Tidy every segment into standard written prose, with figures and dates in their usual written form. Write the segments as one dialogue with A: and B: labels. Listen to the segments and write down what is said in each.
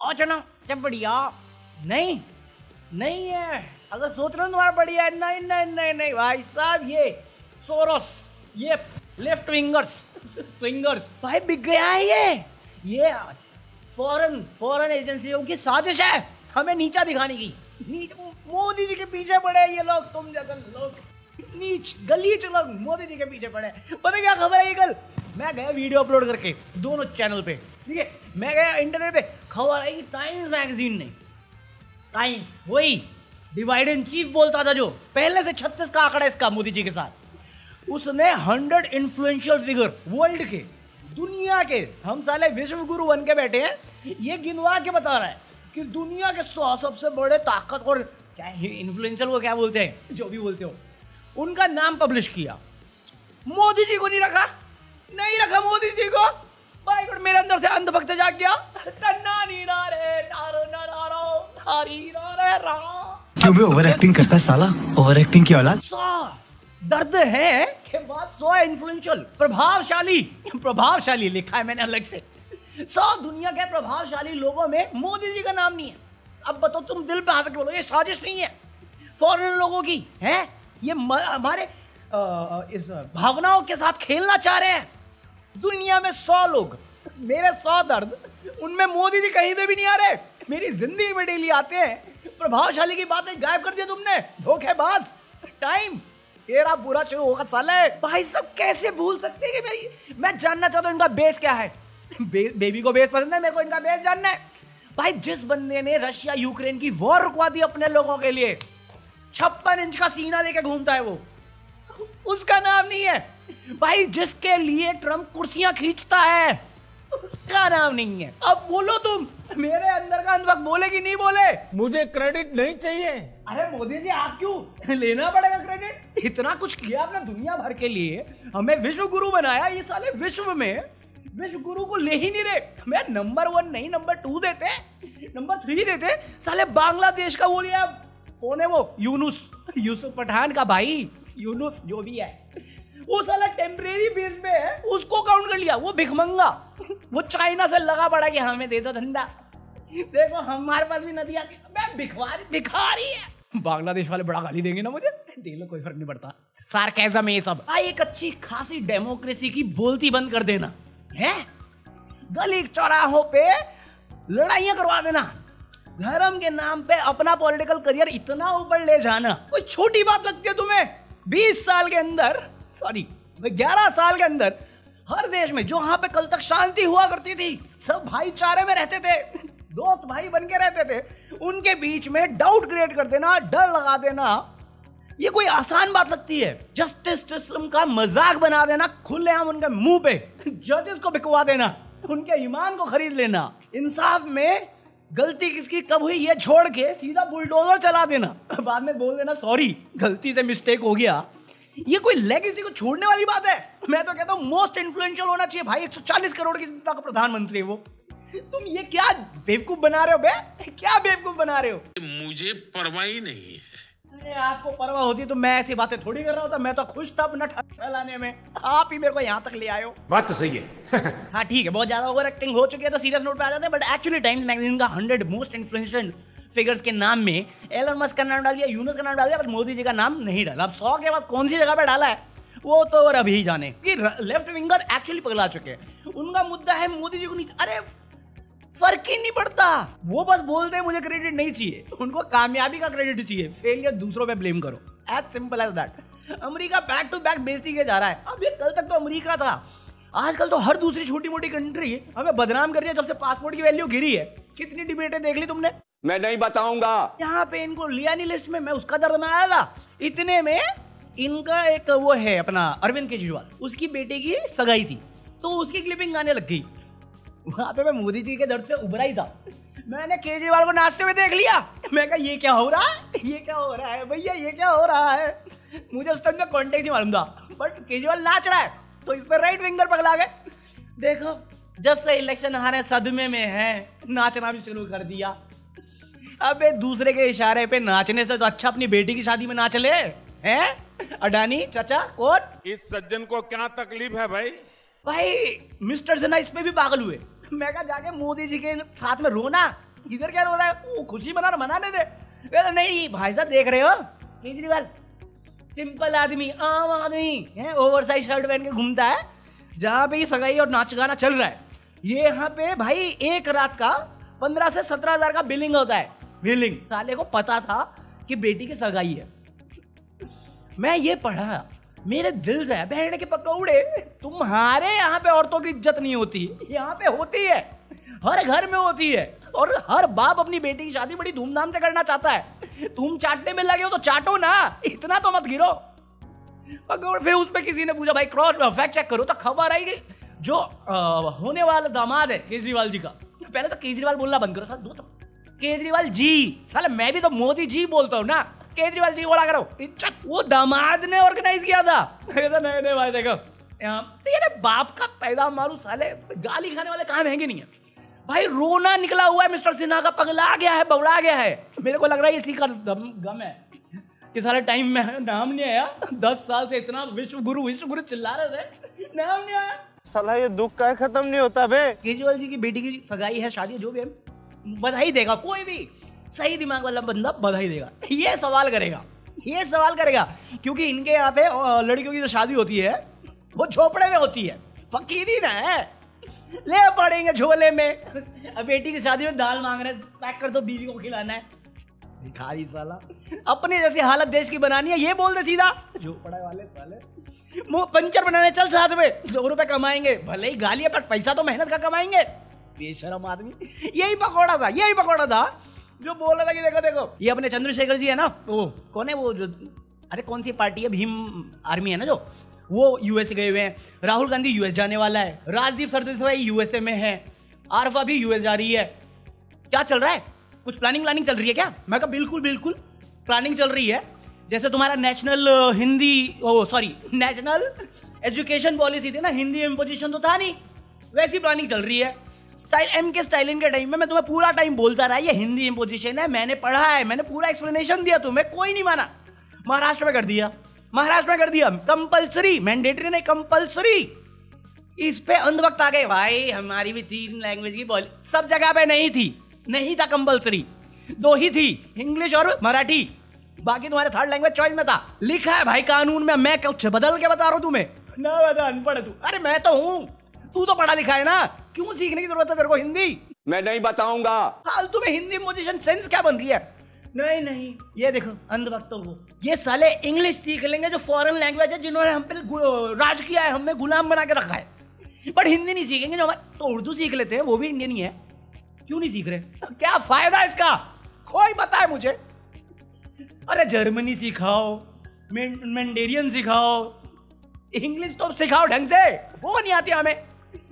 A: चना जब बढ़िया नहीं नहीं है, अगर सोच रहे हो तुम्हारा बढ़िया है, नहीं नहीं नहीं नहीं भाई साहब, ये सोरोस, ये लेफ्ट विंगर्स भाई बिक गया है। ये फॉरेन एजेंसियों की साजिश है हमें नीचा दिखाने की। मोदी जी के पीछे पड़े ये लोग, तुम जैसे लोग नीच गलीच लोग मोदी जी के पीछे पड़े। पता क्या खबर है? ये कल मैं गया वीडियो अपलोड करके दोनों चैनल पे, ठीक है, मैं गया इंटरनेट पे, खबर आई कि टाइम्स मैगजीन ने, टाइम्स वही डिवाइड एंड चीफ बोलता था जो पहले से 36 का आंकड़ा इसका मोदी जी के साथ, उसने 100 इन्फ्लुएंशियल फिगर वर्ल्ड के, दुनिया के, हम साले विश्व गुरु बन के बैठे हैं, ये गिनवा के बता रहा है कि दुनिया के 100 सबसे बड़े ताकतवर क्या इन्फ्लुएंशियल को क्या बोलते हैं, जो भी बोलते हो, उनका नाम पब्लिश किया। मोदी जी को नहीं रखा मोदी जी को भाई, मेरे अंदर से अंधभक्त जाग गया।
B: क्यों भी ओवर एक्टिंग करता है साला, ओवर एक्टिंग की औलाद।
A: 100 दर्द है के बाद 100 इन्फ्लुएंशियल प्रभावशाली लिखा है मैंने अलग से। 100 दुनिया के प्रभावशाली लोगों में मोदी जी का नाम नहीं है। अब बताओ, तुम दिल पे हाथ रख बोलो ये साजिश नहीं है फॉरेन लोगों की है, ये हमारे इस भावनाओं के साथ खेलना चाह रहे हैं। दुनिया में 100 लोग, मेरे 100 दर्द, उनमें मोदी जी कहीं पे भी नहीं आ रहे। मेरी जिंदगी में डेली आते हैं, प्रभावशाली की बातें गायब कर दिया तुमने, धोखेबाज। टाइम तेरा बुरा शुरू होगा साले। भाई सब कैसे भूल सकते हैं कि मैं जानना चाहता हूँ इनका बेस क्या है। बेबी को बेस पसंद है, मेरे को इनका बेस जानना है। भाई जिस बंदे ने रशिया यूक्रेन की वॉर रुकवा दी अपने लोगों के लिए, 56 इंच का सीना लेके घूमता है वो, उसका नाम नहीं है। भाई जिसके लिए ट्रम्प कुर्सियां खींचता है, उसका नाम नहीं है। अब बोलो तुम, मेरे अंदर का अंधभक्त बोले कि नहीं बोले?
C: मुझे क्रेडिट नहीं चाहिए।
A: अरे मोदी जी आप क्यों लेना पड़ेगा क्रेडिट? इतना कुछ किया आपने दुनिया भर के लिए, हमें विश्व गुरु बनाया। ये साले विश्व में विश्व गुरु को ले ही नहीं रहे। मैं नंबर 1 नहीं नंबर 2 देते, नंबर 3 देते। साले बांग्लादेश का वो लिया, कौन है वो, यूसुफ पठान का भाई, यूनुस जो भी है, वो साला टेम्परेरी बेस पे है, उसको काउंट कर लिया। वो भिखमंगा, वो चाइना से लगा पड़ा कि हमें दे दो धंधा, देखो हमारे पास भी नदियां, भिखारी है। बांग्लादेश वाले बड़ा गाली देंगे ना मुझे, दे लो कोई फर्क नहीं पड़ता। सार्केज़म है ये सब। एक अच्छी खासी डेमोक्रेसी की बोलती बंद कर देना है, गली चौराहों पे लड़ाइयां करवा देना, धर्म के नाम पे अपना पॉलिटिकल करियर इतना ऊपर ले जाना कोई छोटी बात लगती है तुम्हें? 20 साल के अंदर, सॉरी 11 साल के अंदर हर देश में जहां पे कल तक शांति हुआ करती थी, सब भाईचारे में रहते थे, दोस्त भाई बन के रहते थे, उनके बीच में डाउट क्रिएट कर देना, डर लगा देना, ये कोई आसान बात लगती है? जस्टिस सिस्टम का मजाक बना देना खुलेआम उनके मुंह पे, जजेस को बिकवा देना, उनके ईमान को खरीद लेना, इंसाफ में गलती किसकी कब हुई ये छोड़ के सीधा बुलडोजर चला देना, बाद में बोल देना सॉरी गलती से मिस्टेक हो गया। ये कोई लेगेसी को छोड़ने वाली बात है? मैं तो कहता हूँ मोस्ट इन्फ्लुएंशियल होना चाहिए भाई, 140 करोड़ की जनता का प्रधानमंत्री है वो। तुम ये क्या बेवकूफ बना रहे हो बे, क्या बेवकूफ बना रहे हो? मुझे परवाह ही नहीं है। अरे आपको परवाह होती तो मैं ऐसी बातें थोड़ी कर रहा होता, मैं तो खुश था अपना फैलाने में, आप ही मेरे को यहाँ तक ले आए हो।
C: बात तो सही है।
A: हाँ ठीक है, बहुत ज्यादा ओवर एक्टिंग हो चुकी है तो सीरियस नोट पे आ जाते हैं। बट एक्चुअली टाइम्स मैगजीन का 100 मोस्ट इन्फ्लुएंशियल फिगर्स के नाम में एलन मस्क का नाम डाल दिया, यूनुस का नाम डाल दिया, बट मोदी जी का नाम नहीं डाला। अब 100 के बाद कौन सी जगह पे डाला है वो तो और अभी जाने कि लेफ्ट विंगर एक्चुअली पगला चुके हैं। उनका मुद्दा है मोदी जी को नीचे, अरे फर्क ही नहीं पड़ता, वो बस बोलते हैं मुझे क्रेडिट नहीं चाहिए, उनको कामयाबी का क्रेडिट चाहिए, फेलियर दूसरों पे ब्लेम करो, as simple as that. America back to back बेइज्जती किया जा रहा है। अब ये कल तक तो अमेरिका था, आजकल तो हर दूसरी छोटी मोटी कंट्री हमें बदनाम कर रही है जब से पासपोर्ट की वैल्यू गिरी है। कितनी डिबेटें देख ली तुमने?
C: मैं नहीं बताऊंगा।
A: यहाँ पे इनको लिया नहीं लिस्ट में, मैं उसका दर्द मनाया था। इतने में इनका एक वो है अपना अरविंद केजरीवाल, उसकी बेटे की सगाई थी तो उसकी क्लिपिंग आने लग गई। वहां पे मैं मोदी जी के दर्द से उभरा ही था। मैंने केजरीवाल को नाचते हुए देख लिया, मैं कहा ये क्या हो रहा है, ये क्या हो रहा है भैया, ये क्या हो रहा है। मुझे उस टाइम का कॉन्टेक्ट नहीं मालूम था, बट केजरीवाल नाच रहा है तो इस पर राइट विंगर पगला गए। देखो जब से इलेक्शन हारे सदमे में है, नाचना भी शुरू कर दिया। अबे दूसरे के इशारे पे नाचने से तो अच्छा अपनी बेटी की शादी में नाच ले, हैं अडानी चाचा। कौन
C: इस सज्जन को क्या तकलीफ है भाई?
A: भाई मिस्टर सिन्हा इस पे भी पागल हुए। मैं कहा जाके मोदी जी के साथ में रोना, इधर क्या रो रहा है? वो खुशी मनाने दे। नहीं भाई साहब, देख रहे हो केजरीवाल सिंपल आदमी, आम आदमी है, ओवर साइज शर्ट पहन के घूमता है। जहाँ पे ये सगाई और नाच गाना चल रहा है, ये यहाँ पे भाई एक रात का 15 से 17 हजार का बिलिंग होता है। बिलिंग साले को पता था कि बेटी की सगाई है। मैं ये पढ़ा, मेरे दिल से बहन के पकौड़े, तुम्हारे यहाँ पे औरतों की इज्जत नहीं होती, यहाँ पे होती है, हर घर में होती है। और हर बाप अपनी बेटी की शादी बड़ी धूमधाम से करना चाहता है। तुम चाटने में लगे हो तो चाटो ना, इतना तो मत गिरो। फिर उस पर किसी ने पूछा भाई क्रॉस फैक्ट चेक करो, तो खबर आई कि जो होने वाला दामाद है केजरीवाल जी का, पहले तो केजरीवाल बोलना बंद करो, साथ दो तो केजरीवाल जी, साला मैं भी तो मोदी जी बोलता हूँ ना, केजरीवाल जी बोला करो इज्जत। वो दामाद ने ऑर्गेनाइज किया था। नहीं भाई देखो, तेरे बाप का पैदा मारू, साले गाली खाने वाले कहाँ महंगे नहीं है भाई। रोना निकला हुआ है मिस्टर सिन्हा का, पगला गया है, बवड़ा गया है। मेरे को लग रहा है इसी का गम है कि सारे टाइम में नाम नहीं आया। 10 साल से इतना विश्व गुरु चिल्ला रहे थे, नाम नहीं आया।
D: साला ये दुख का खत्म नहीं होता बे।
A: केजरीवाल जी की बेटी की सगाई है, शादी जो भी है, बधाई देगा कोई भी सही दिमाग वाला बंदा, बधाई देगा। ये सवाल करेगा क्योंकि इनके यहाँ पे लड़कियों की जो शादी होती है वो झोपड़े में होती है, फकीरी ना है, ले पड़ेंगे झोले में। अब बेटी की शादी में दाल मांग रहे, पैक कर दो, बीवी को खिलाना है। भिखारी साला, अपने जैसी हालत देश की बनानी है, ये बोल दे सीधा। झोपड़ा वाले साले, मुंह पंचर बनाने चल साथ में, 2 रुपए कमाएंगे, भले ही गाली है पर पैसा तो मेहनत का कमाएंगे। बेशरम आदमी। यही पकौड़ा था जो बोल रहा था कि देखो ये अपने चंद्रशेखर जी है ना, वो कौन है वो जो, अरे कौन सी पार्टी है, भीम आर्मी है ना, जो वो यूएस गए हुए हैं। राहुल गांधी यूएस जाने वाला है, राजदीप सरदेसाई यूएसए में है, आरफा भी यूएस जा रही है। क्या चल रहा है? कुछ प्लानिंग चल रही है क्या? मैं कहा बिल्कुल प्लानिंग चल रही है। जैसे तुम्हारा नेशनल एजुकेशन पॉलिसी थी ना, हिंदी इम्पोजिशन तो था नहीं, वैसी प्लानिंग चल रही है। स्टालिन के टाइम में मैं तुम्हें पूरा टाइम बोलता रहा ये हिंदी इम्पोजिशन है, मैंने पढ़ा है, मैंने पूरा एक्सप्लेनेशन दिया, तुम्हें कोई नहीं माना। महाराष्ट्र में कर दिया कंपलसरी, मैंडेटरी नहीं कंपलसरी। इस पे अंधभक्त आ गए भाई, हमारी भी 3 लैंग्वेज की पॉलिसी, सब जगह पे नहीं था कंपलसरी, 2 ही थी, इंग्लिश और मराठी, बाकी तुम्हारे 3rd लैंग्वेज चॉइस में था। लिखा है भाई कानून में, मैं कुछ बदल के बता रहा हूं तुम्हें ना, बता अनपढ़ तू। अरे मैं तो हूं, तू तो पढ़ा लिखा है ना, क्यों सीखने की जरूरत है तेरे को हिंदी?
C: मैं नहीं बताऊंगा।
A: फालतू में हिंदी इम्पोजिशन सेंस क्या बन रही है? नहीं, ये देखो अंधभक्तों को, ये साले इंग्लिश सीख लेंगे जो फॉरेन लैंग्वेज है, जिन्होंने हम पे राज किया है, हमें गुलाम बना के रखा है, बट हिंदी नहीं सीखेंगे। जो हमारे तो उर्दू सीख लेते हैं, वो भी इंडियन ही है, क्यों नहीं सीख रहे? क्या फायदा इसका? कोई बताए मुझे। अरे जर्मनी सिखाओ, मैंडेरियन सिखाओ, इंग्लिश तो सिखाओ ढंग से, वो नहीं आती हमें।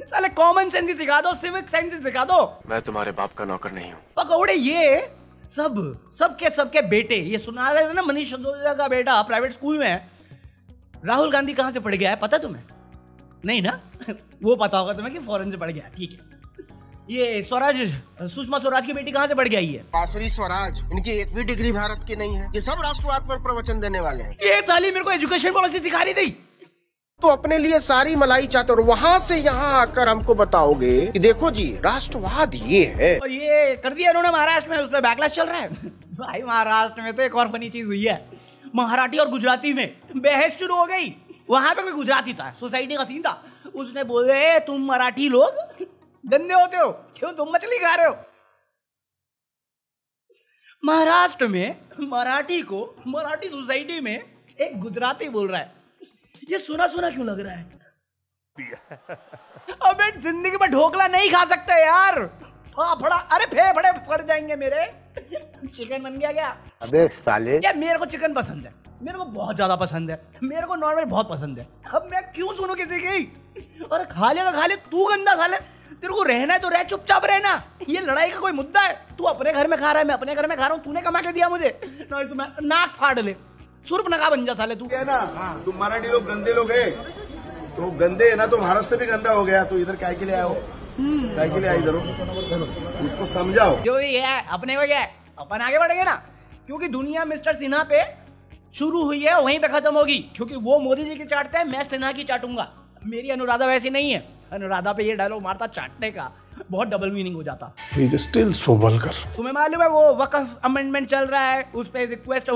A: साले कॉमन सेंस ही सिखा दो, सिविक सेंस ही सिखा दो।
D: मैं तुम्हारे बाप का नौकर नहीं हूँ।
A: पकौड़े ये सबके बेटे, ये सुना रहे थे ना, मनीष सिसोदिया का बेटा प्राइवेट स्कूल में है। राहुल गांधी कहां से पढ़ गया है पता तुम्हें? नहीं ना? वो पता होगा तुम्हें कि फॉरेन से पढ़ गया, ठीक है। ये सुषमा स्वराज की बेटी कहां से पढ़ गई है?
E: बांसुरी स्वराज, इनकी एक भी डिग्री भारत की नहीं है, ये सब राष्ट्रवाद पर प्रवचन देने वाले हैं।
A: ये साली मेरे को एजुकेशन पॉलिसी सिखा रही थी।
E: तो अपने लिए सारी मलाई चाहते और वहाँ से यहाँ आकर हमको बताओगे कि देखो जी राष्ट्रवाद ये है।
A: और ये कर दिया इन्होंने महाराष्ट्र में, उस पर बैकलैश चल रहा है। भाई महाराष्ट्र में तो एक और फनी चीज हुई है, मराठी और गुजराती में बहस शुरू हो गई। वहां पे कोई गुजराती था, सोसाइटी का सीन था, उसने बोले तुम मराठी लोग गंदे होते हो, क्यों तुम मछली खा रहे हो? महाराष्ट्र में मराठी सोसाइटी में एक गुजराती बोल रहा है, ये सुना क्यों लग रहा है? अबे जिंदगी में ढोकला नहीं खा सकते यार, फाफड़ा, अरे फेफड़े फट जाएंगे मेरे। चिकन बन गया क्या?
D: अबे साले,
A: यार मेरे को चिकन पसंद है, मेरे को बहुत ज्यादा पसंद है, मेरे को नॉनवेज बहुत पसंद है। अब मैं क्यों सुनूं किसी की? और खा ले तो खा ले, तू गंदा खा ले, तेरे को रहना है तो रह, चुपचाप रहना। ये लड़ाई का कोई मुद्दा है? तू अपने घर में खा रहा है, मैं अपने घर में खा रहा हूँ, तूने कमा के दिया मुझे, नाक फाड़ ले, सुर्प नका बन जा साले तू।
F: है ना, तुम मराठी लोग गंदे लोग है, तो गंदे है ना, तो महाराष्ट्र भी गंदा हो गया, तो इधर काय के लिए आए हो? काय के लिए आए इधर? उसको समझाओ।
A: जो ये है अपने को क्या है, अपन आगे बढ़ेंगे ना, क्योंकि दुनिया मिस्टर सिन्हा पे शुरू हुई है, वहीं पे खत्म होगी। क्योंकि वो मोदी जी की चाटते हैं, मैं सिन्हा की चाटूंगा। मेरी अनुराधा वैसी नहीं है, अनुराधा पे ये डायलॉग मारता चाटने का, बहुत डबल मीनिंग हो जाता।
E: He is still so vulgar.
A: तुम्हें मालूम है वो वक्फ अमेंडमेंट चल रहा है, उस पर रिक्वेस्ट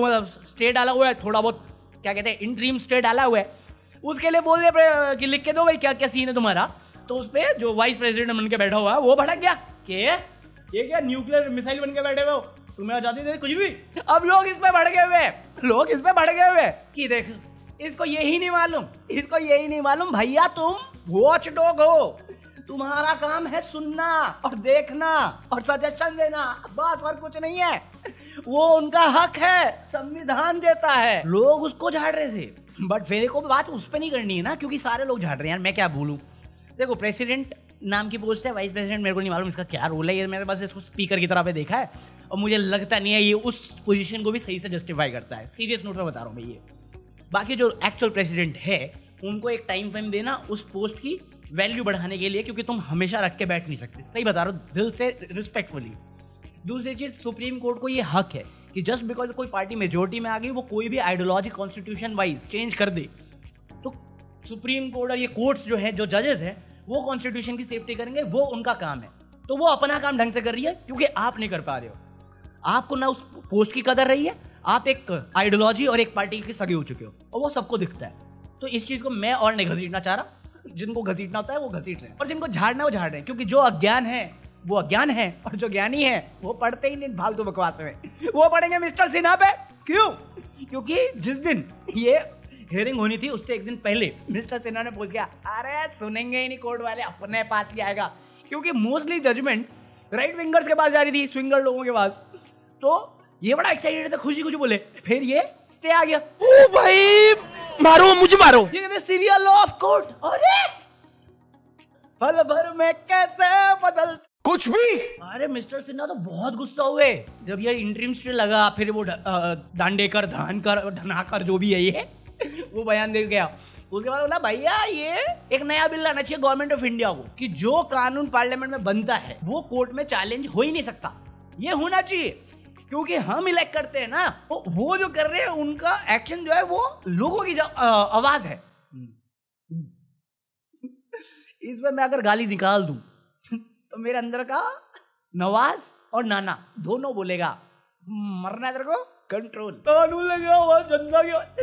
A: स्टे डाला हुआ है, थोड़ा बहुत क्या कहते हैं इंटरिम स्टे डाला हुआ है, उसके लिए बोल दिया कि लिख के दो भाई क्या क्या सीन है तुम्हारा। तो उस पर जो वाइस प्रेसिडेंट बन के बैठा हुआ है वो भड़क गया कि ये क्या न्यूक्लियर मिसाइल बन के बैठे हुए हो, तुम्हें आजादी दे कुछ भी। अब लोग इस पे बढ़ गए हुए कि देख इसको यही नहीं मालूम भैया तुम वॉच डॉग हो, तुम्हारा काम है सुनना और देखना और सजेशन देना, बस और कुछ नहीं है। वो उनका हक है, संविधान देता है। लोग उसको झाड़ रहे थे, बट मेरे को बात उस पर नहीं करनी है ना, क्योंकि सारे लोग झाड़ रहे हैं यार, मैं क्या बोलूं। देखो प्रेसिडेंट नाम की पोस्ट है, वाइस प्रेसिडेंट मेरे को नहीं मालूम इसका क्या रोल है, ये मैंने बस इसको स्पीकर की तरह पे देखा है और मुझे लगता नहीं है ये उस पोजीशन को भी सही से जस्टिफाई करता है। सीरियस नोट में बता रहा हूँ मैं ये। बाकी जो एक्चुअल प्रेसिडेंट है उनको एक टाइम फ्रेम देना उस पोस्ट की वैल्यू बढ़ाने के लिए, क्योंकि तुम हमेशा रख के बैठ नहीं सकते। सही बता रहा हूँ दिल से, रिस्पेक्टफुली। दूसरी चीज, सुप्रीम कोर्ट को ये हक है कि जस्ट बिकॉज कोई पार्टी मेजोरिटी में आ गई, वो कोई भी आइडियोलॉजी कॉन्स्टिट्यूशन वाइज चेंज कर दे, तो सुप्रीम कोर्ट और ये कोर्ट्स जो है, जो जजेस हैं, वो कॉन्स्टिट्यूशन की सेफ्टी करेंगे, वो उनका काम है। तो वो अपना काम ढंग से कर रही है, क्योंकि आप नहीं कर पा रहे हो। आपको ना उस पोस्ट की कदर रही है, आप एक आइडियोलॉजी और एक पार्टी के सगे हो चुके हो, और वो सबको दिखता है। तो इस चीज को मैं और नहीं घसीटना चाह रहा, जिनको घसीटना होता है वो घसीट रहे हैं, और जिनको झाड़ना वो झाड़ रहे हैं, क्योंकि जो अज्ञान है वो अज्ञान है, और जो ज्ञानी है वो पढ़ते ही नहीं फालतू बकवास में। वो पढ़ेंगे मिस्टर सिन्हा पे। क्यों? क्योंकि जिस दिन ये हियरिंग होनी थी उससे एक दिन पहले मिस्टर सिन्हा ने पूछ गया, अरे सुनेंगे ही नहीं कोर्ट वाले, अपने पास ही आएगा, क्योंकि मोस्टली जजमेंट राइट विंगर्स के पास जा रही थी, स्विंगर लोगों के पास। तो ये बड़ा एक्साइटेड था, खुशी खुशी बोले, फिर ये स्टे आ गया।
E: ओ भाई मारो, मुझे मारो।
A: ये कहते सीरियल ऑफ कोर्ट। अरे पल भर में कैसे बदल
E: कुछ भी।
A: अरे मिस्टर सिन्हा तो बहुत गुस्सा हुए जब ये इंटरिम स्टे लगा, फिर वो दांडेकर धनाकर जो भी है ये वो बयान दे गया। उसके बाद बोला भैया ये एक नया बिल लाना चाहिए गवर्नमेंट ऑफ इंडिया को कि जो कानून पार्लियामेंट में बनता है वो कोर्ट में चैलेंज हो ही नहीं सकता, ये होना चाहिए, क्योंकि हम इलेक्ट करते हैं ना। वो जो कर रहे हैं उनका एक्शन जो है वो लोगों की आवाज है। इसमें मैं अगर गाली निकाल दूं तो मेरे अंदर का नवाज और नाना दोनों बोलेगा मरना है तेरे को, कंट्रोल। कानून लगा हुआ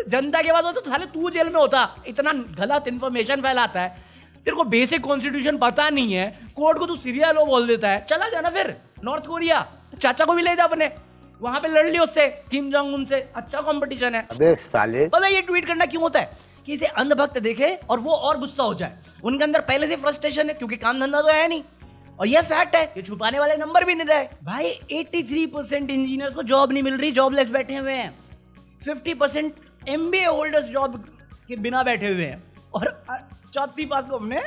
A: जनता के बाद हो तो साले तू जेल में होता, इतना गलत इंफॉर्मेशन फैलाता है, तेरे को बेसिक कॉन्स्टिट्यूशन पता नहीं है, कोर्ट को तू सीरियल लो बोल देता है। चला जाना फिर नॉर्थ कोरिया, चाचा को भी ले जा अपने, वहां पे लड़ लियो उससे, किम जोंग उन से, अच्छा कंपटीशन है।
D: अबे साले,
A: पता ये ट्वीट करना क्यों होता है कि इसे अंधभक्त देखे और वो और गुस्सा हो जाए। उनके अंदर पहले से फ्रस्ट्रेशन है, क्योंकि काम धंधा तो है नहीं, और ये फैक्ट है, ये छुपाने वाले नंबर भी नहीं रहे भाई। 83% इंजीनियर्स को जॉब नहीं मिल रही, जॉबलेस बैठे हुए हैं। 50% MBA होल्डर्स जॉब के बिना बैठे हुए हैं, और चौथी पास को हमने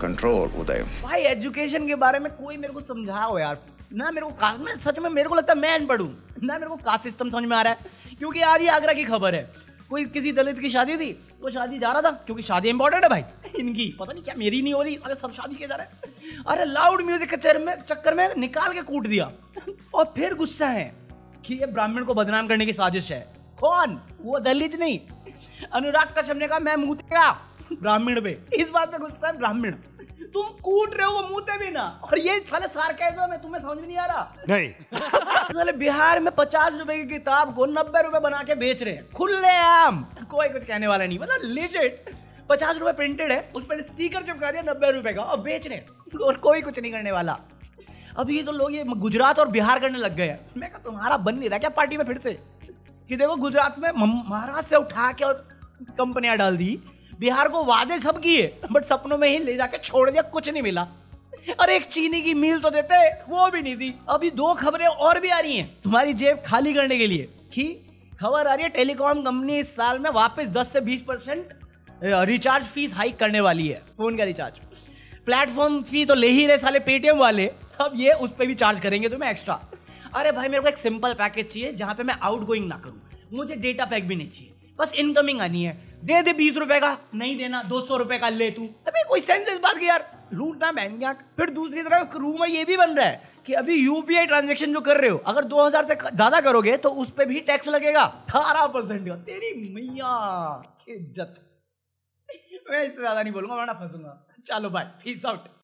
D: कंट्रोल उदय।
A: भाई एजुकेशन के बारे में कोई मेरे को समझाओ यार ना। मेरे को में सच में मेरे को लगता है मैं अनपढ़ हूं ना, मेरे को कास्ट सिस्टम समझ में आ रहा है। क्योंकि आज ही आगरा की खबर है, कोई किसी दलित की शादी थी, वो शादी जा रहा था, क्योंकि शादी इंपॉर्टेंट है भाई इनकी, पता नहीं क्या मेरी नहीं हो रही, सारे सब शादी के जा रहे हैं। अरे लाउड म्यूजिक के चक्कर में निकाल के कूट दिया, और फिर गुस्सा है कि ये ब्राह्मण को बदनाम करने की साजिश है। कौन? वो दलित नहीं, अनुराग कश्यप ने कहा मैं मुतेगा ब्राह्मण पे, इस बात पे गुस्सा है ब्राह्मण। तुम कूट रहे हो, वो मुते भी ना, और ये साले सार्केज़म है, तुम्हें समझ में नहीं आ रहा।
E: नहीं
A: साले बिहार में 50 रुपए की किताब को 90 रुपए बना के बेच रहे हैं खुलेआम, कोई कुछ कहने वाला नहीं, मतलब लेजिट 50 रुपए प्रिंटेड है, उस पर स्टिकर चिपका दिया 90 रुपए का, और बेच रहे हैं, और कोई कुछ नहीं करने वाला। अभी तो लोग ये गुजरात और बिहार करने लग गए हैं। मैं कहा तुम्हारा बन नहीं रहा क्या पार्टी में फिर से, कि देखो गुजरात में महाराष्ट्र से उठा के और कंपनियां डाल दी, बिहार को वादे सब किए, बट सपनों में ही ले जाके छोड़ दिया, कुछ नहीं मिला। और एक चीनी की मील तो देते, वो भी नहीं दी। अभी 2 खबरें और भी आ रही हैं तुम्हारी जेब खाली करने के लिए, कि खबर आ रही है टेलीकॉम कंपनी इस साल में वापस 10 से 20% रिचार्ज फीस हाइक करने वाली है, फोन का रिचार्ज। प्लेटफॉर्म फी तो ले ही रहे साले पेटीएम वाले, अब ये उस पर भी चार्ज करेंगे तुम्हें एक्स्ट्रा। अरे भाई मेरे को एक सिंपल पैकेज चाहिए जहां पे मैं आउटगोइंग ना करूं, मुझे डेटा पैक भी नहीं चाहिए, बस इनकमिंग आनी है। दे 20 रुपए का, नहीं देना 200 रुपए का ले तू। अभी कोई सेंस इस बात की यार, लूटना महंगा। फिर दूसरी तरफ रूमर ये भी बन रहा है कि अभी यूपीआई ट्रांजैक्शन जो कर रहे हो, अगर 2000 से ज्यादा करोगे तो उस पर भी टैक्स लगेगा 18%। तेरी मैया की इज्जत। मैं इससे ज्यादा नहीं बोलूंगा वरना फंसूंगा। चलो बाय, पीस आउट।